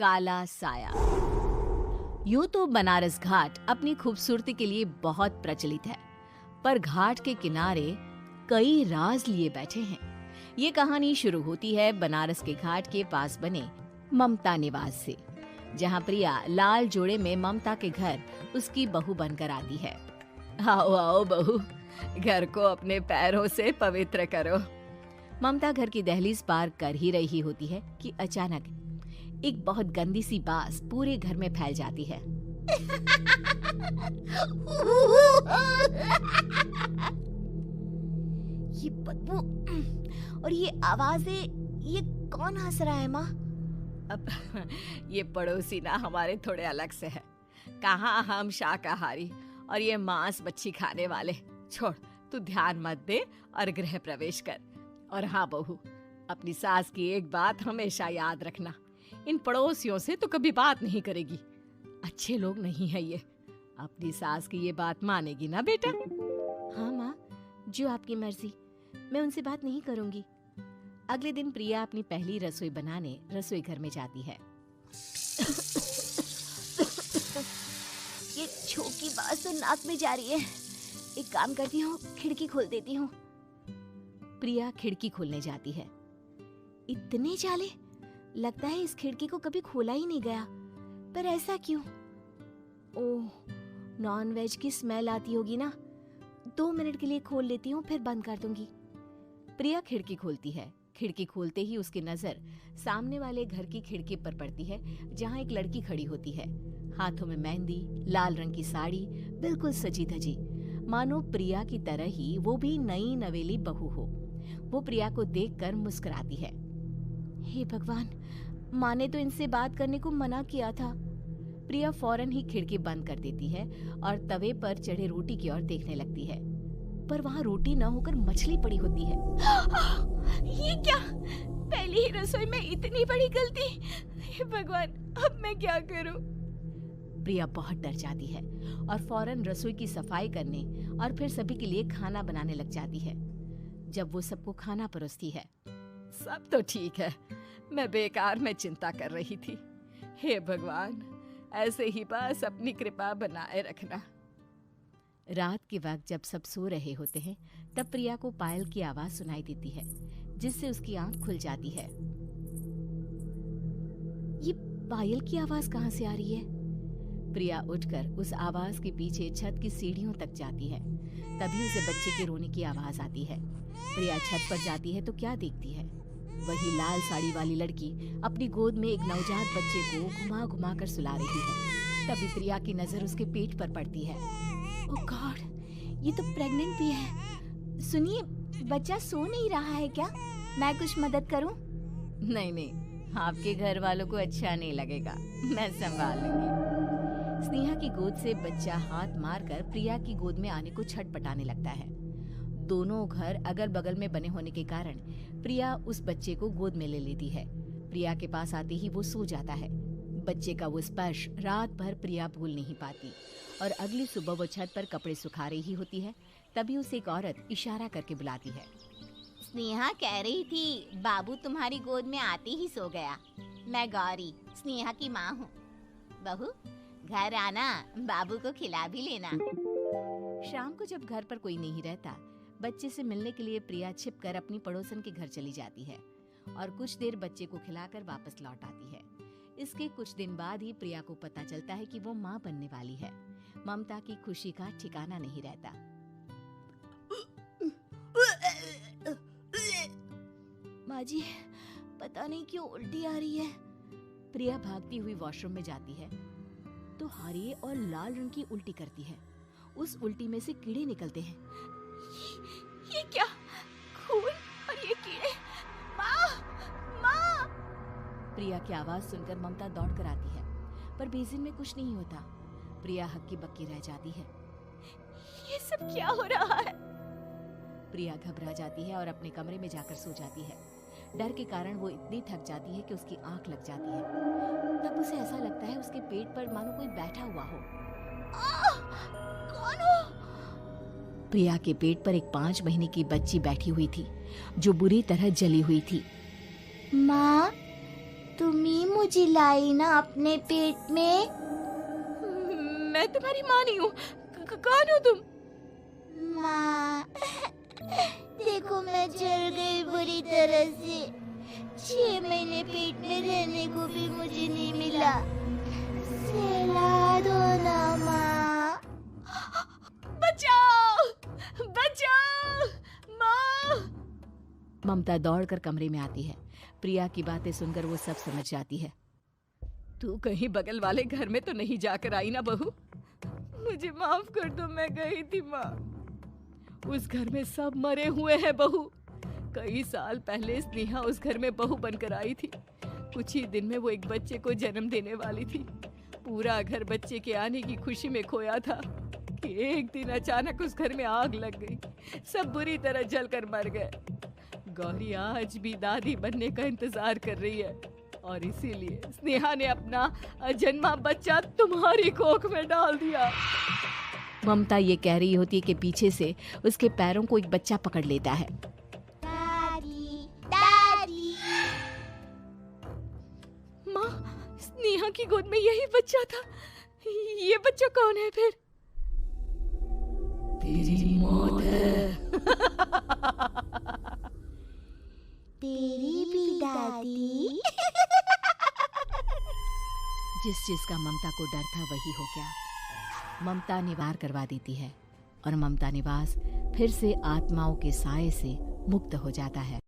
काला साया। यूं तो बनारस घाट अपनी खूबसूरती के लिए बहुत प्रचलित है, पर घाट के किनारे कई राज लिए बैठे हैं। ये कहानी शुरू होती है बनारस के घाट के पास बने ममता निवास से, जहां प्रिया लाल जोड़े में ममता के घर उसकी बहू बनकर आती है। आओ आओ बहू, घर को अपने पैरों से पवित्र करो। ममता घर की दहलीज पार कर ही रही होती है कि अचानक एक बहुत गंदी सी बास पूरे घर में फैल जाती है। ये बदबू और ये आवाजें, ये कौन हंस रहा है माँ? अब ये पड़ोसी ना हमारे थोड़े अलग से है। कहाँ हम शाकाहारी और ये मांस मच्छी खाने वाले। छोड़, तू ध्यान मत दे और गृह प्रवेश कर। और हाँ बहू, अपनी सास की एक बात हमेशा याद रखना, इन पड़ोसियों से तो कभी बात नहीं करेगी। अच्छे लोग नहीं है ये। अपनी सास की ये बात मानेगी ना बेटा? हाँ माँ, जो आपकी मर्जी, मैं उनसे बात नहीं करूंगी। अगले दिन प्रिया अपनी पहली रसोई बनाने रसोई घर में जाती है। ये छोकी बात तो नाक में जा रही है। एक काम करती हूँ, खिड़की खोल देती हूँ। प्रिया खिड़की खोलने जाती है। इतने जाले, लगता है इस खिड़की को कभी खोला ही नहीं गया। पर ऐसा क्यों? ओह, नॉन वेज की स्मेल आती होगी ना। 2 मिनट के लिए खोल लेती हूँ, फिर बंद कर दूंगी। प्रिया खिड़की खोलती है। खिड़की खोलते ही उसकी नजर सामने वाले घर की खिड़की पर पड़ती है, जहाँ एक लड़की खड़ी होती है। हाथों में मेहंदी, लाल रंग की साड़ी, बिल्कुल सजी धजी, मानो प्रिया की तरह ही वो भी नई नवेली बहू हो। वो प्रिया को देखकर मुस्कुराती है। हे भगवान, माँ ने तो इनसे बात करने को मना किया था। प्रिया फौरन ही खिड़की बंद कर देती है और तवे पर चढ़े रोटी की ओर देखने लगती है, पर वहाँ रोटी न होकर मछली पड़ी होती है। ये क्या? पहली ही रसोई में इतनी बड़ी गलती। हे भगवान, अब मैं क्या करूं? प्रिया बहुत डर जाती है और फौरन रसोई की सफाई करने और फिर सभी के लिए खाना बनाने लग जाती है। जब वो सबको खाना परोसती है, सब तो ठीक है, मैं बेकार में चिंता कर रही थी। हे भगवान, ऐसे ही बस अपनी कृपा बनाए रखना। रात के वक्त जब सब सो रहे होते हैं, तब प्रिया को पायल की आवाज सुनाई देती है, जिससे उसकी आंख खुल जाती है। ये पायल की आवाज कहाँ से आ रही है? प्रिया उठकर उस आवाज के पीछे छत की सीढ़ियों तक जाती है। तभी उसे बच्चे के रोने की आवाज आती है। प्रिया छत पर जाती है तो क्या देखती है? वही लाल साड़ी वाली लड़की अपनी गोद में एक नवजात बच्चे को घुमा घुमा कर सुला रही है। तभी प्रिया की नजर उसके पेट पर पड़ती है। ओह गॉड, ये तो प्रेग्नेंट भी है। सुनिए, बच्चा सो नहीं रहा है क्या? मैं कुछ मदद करूं? नहीं नहीं, आपके घर वालों को अच्छा नहीं लगेगा, मैं संभाल लूंगी। स्नेहा की गोद से बच्चा हाथ मारकर प्रिया की गोद में आने को छटपटाने लगता है। दोनों घर अगल बगल में बने होने के कारण प्रिया उस बच्चे को गोद में ले लेती है। प्रिया के पास आते ही वो सो जाता है। बच्चे का वो स्पर्श रात भर प्रिया भूल नहीं पाती और अगली सुबह वो छत पर कपड़े सुखा रही होती है। तभी उसे एक औरत इशारा करके बुलाती है। स्नेहा कह रही थी बाबू तुम्हारी गोद में आते ही सो गया। मैं गौरी, स्नेहा की माँ हूँ। बहू, घर आना, बाबू को खिला भी लेना। शाम को जब घर पर कोई नहीं रहता, बच्चे से मिलने के लिए प्रिया छिपकर अपनी पड़ोसन के घर चली जाती है और कुछ देर बच्चे को खिलाकर वापस लौट आती है। इसके कुछ दिन बाद ही प्रिया को पता चलता है कि वो माँ बनने वाली है। ममता की खुशी का ठिकाना नहीं रहता। माँ जी, पता नहीं क्यों उल्टी आ रही है। प्रिया भागती हुई वॉशरूम में जाती है तो हरे और लाल रंग की उल्टी करती है। उस उल्टी में से कीड़े निकलते हैं। ये क्या? खून और ये कीड़े! माँ! माँ! प्रिया की आवाज सुनकर ममता दौड़ कर आती है, पर बेसिन में कुछ नहीं होता। प्रिया हक्की बक्की रह जाती है। ये सब क्या हो रहा है? प्रिया घबरा जाती है और अपने कमरे में जाकर सो जाती है। डर के कारण वो इतनी थक जाती है कि उसकी आंख लग जाती है। तब उसे ऐसा लगता है उसके पेट पर मानो कोई बैठा हुआ हो। कौन हो? प्रिया के पेट पर एक 5 महीने की बच्ची बैठी हुई थी, जो बुरी तरह जली हुई थी। माँ, तुम ही मुझे लाई ना अपने पेट में। मैं तुम्हारी माँ नहीं हूँ। कौन हो तुम? माँ, देखो मैं जल गई बुरी तरह से। 6 महीने पेट में रहने को भी मुझे नहीं मिला। सहला दो ना माँ। बचाओ, बचाओ, माँ। ममता दौड़कर कमरे में आती है। प्रिया की बातें सुनकर वो सब समझ जाती है। तू कहीं बगल वाले घर में तो नहीं जाकर आई ना बहू? मुझे माफ कर दो, मैं गई थी माँ। उस घर में सब मरे हुए हैं बहू। कई साल पहले स्नेहा उस घर में बहू बनकर आई थी। कुछ ही दिन में वो एक बच्चे को जन्म देने वाली थी। पूरा घर बच्चे के आने की खुशी में खोया था कि एक दिन अचानक उस घर में आग लग गई। सब बुरी तरह जलकर मर गए। गौरी आज भी दादी बनने का इंतजार कर रही है और इसीलिए स्नेहा ने अपना अजन्मा बच्चा तुम्हारी कोख में डाल दिया। ममता ये कह रही होती है कि पीछे से उसके पैरों को एक बच्चा पकड़ लेता है। दादी, दादी। माँ, स्नेहा की गोद में यही बच्चा था। ये बच्चा कौन है फिर? तेरी मौत है। तेरी भी दादी। जिस चीज का ममता को डर था वही हो गया। ममता निवार करवा देती है और ममता निवास फिर से आत्माओं के साए से मुक्त हो जाता है।